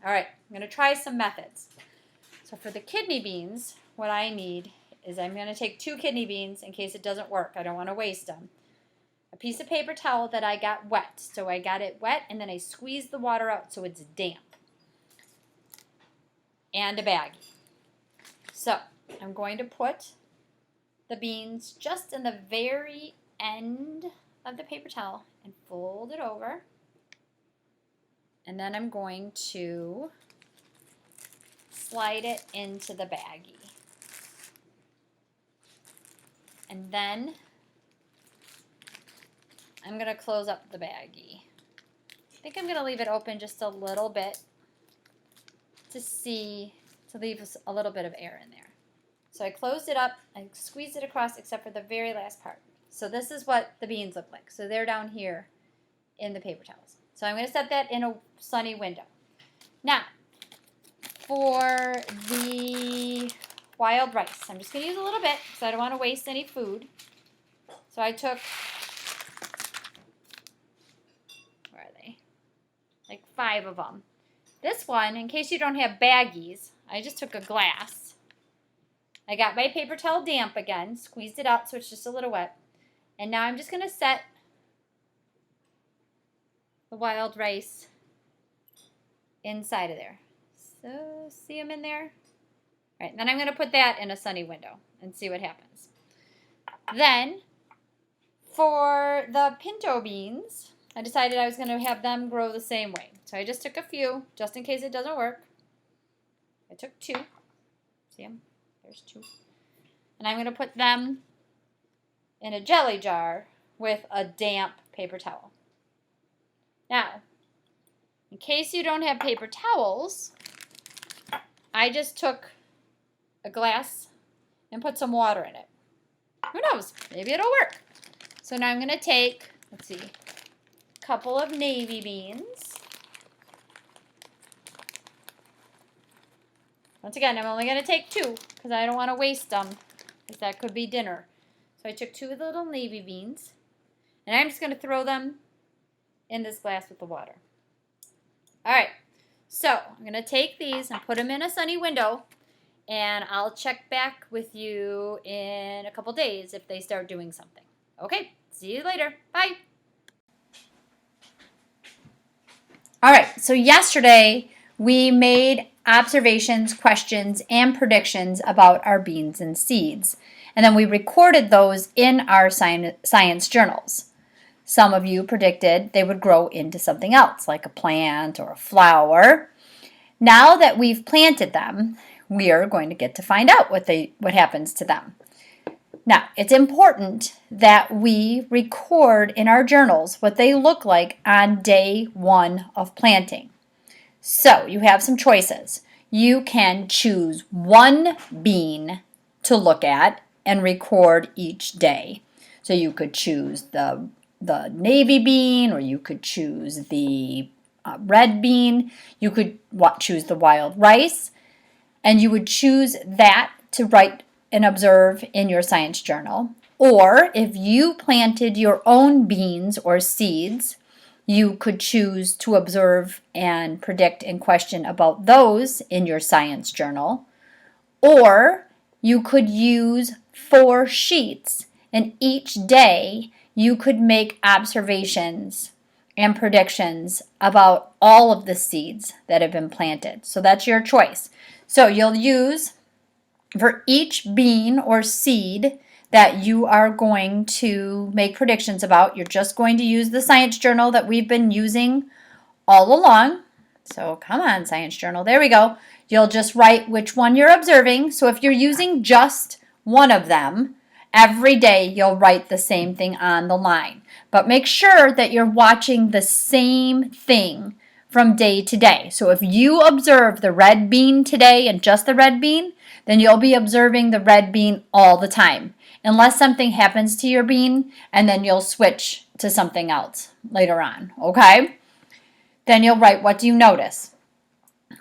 All right, I'm going to try some methods. So for the kidney beans, what I need is I'm going to take 2 kidney beans in case it doesn't work. I don't want to waste them. A piece of paper towel that I got wet. So I got it wet and then I squeezed the water out so it's damp. And a baggie. So I'm going to put the beans just in the very end of the paper towel and fold it over. And then I'm going to slide it into the baggie. And then I'm going to close up the baggie. I think I'm going to leave it open just a little bit to leave a little bit of air in there. So I closed it up, I squeezed it across except for the very last part. So this is what the beans look like. So they're down here in the paper towels. So I'm going to set that in a sunny window. Now, for the wild rice, I'm just going to use a little bit because I don't want to waste any food. So I took, where are they? Like 5 of them. This one, in case you don't have baggies, I just took a glass. I got my paper towel damp again, squeezed it out so it's just a little wet. And now I'm just going to set the wild rice inside of there. So, see them in there? All right, then I'm going to put that in a sunny window and see what happens. Then, for the pinto beans, I decided I was going to have them grow the same way. So I just took a few, just in case it doesn't work. I took 2. See them? There's 2. And I'm going to put them in a jelly jar with a damp paper towel. Now, in case you don't have paper towels, I just took a glass and put some water in it. Who knows? Maybe it'll work. So now I'm going to take, let's see, a couple of navy beans. Once again, I'm only going to take 2 because I don't want to waste them because that could be dinner. So I took 2 little navy beans and I'm just going to throw them in this glass with the water. All right, so I'm going to take these and put them in a sunny window and I'll check back with you in a couple days if they start doing something. Okay, see you later. Bye. All right, so yesterday we made observations, questions, and predictions about our beans and seeds. And then we recorded those in our science journals. Some of you predicted they would grow into something else, like a plant or a flower. Now that we've planted them, we are going to get to find out what happens to them. Now, it's important that we record in our journals what they look like on day 1 of planting. So, you have some choices. You can choose 1 bean to look at and record each day. So you could choose the navy bean, or you could choose the red bean. You could choose the wild rice, and you would choose that to write and observe in your science journal. Or if you planted your own beans or seeds, you could choose to observe and predict and question about those in your science journal. Or you could use 4 sheets, and each day you could make observations and predictions about all of the seeds that have been planted. So that's your choice. So you'll use, for each bean or seed that you are going to make predictions about, you're just going to use the science journal that we've been using all along. So come on, science journal. There we go. You'll just write which one you're observing. So if you're using just one of them, every day you'll write the same thing on the line. But make sure that you're watching the same thing from day to day. So if you observe the red bean today and just the red bean, then you'll be observing the red bean all the time. Unless something happens to your bean, and then you'll switch to something else later on, okay? Then you'll write, what do you notice?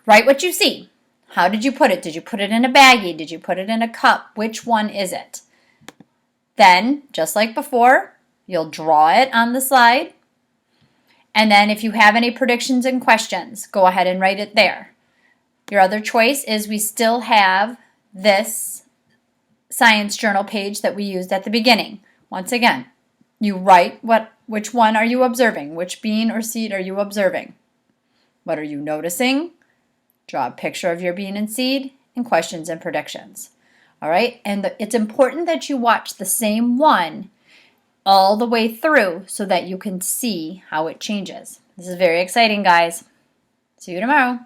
Write what you see. How did you put it? Did you put it in a baggie? Did you put it in a cup? Which one is it? Then, just like before, you'll draw it on the slide. And then if you have any predictions and questions, go ahead and write it there. Your other choice is we still have this science journal page that we used at the beginning. Once again, you write which one are you observing? Which bean or seed are you observing? What are you noticing? Draw a picture of your bean and seed, and questions and predictions. All right, and it's important that you watch the same one all the way through so that you can see how it changes. This is very exciting, guys. See you tomorrow.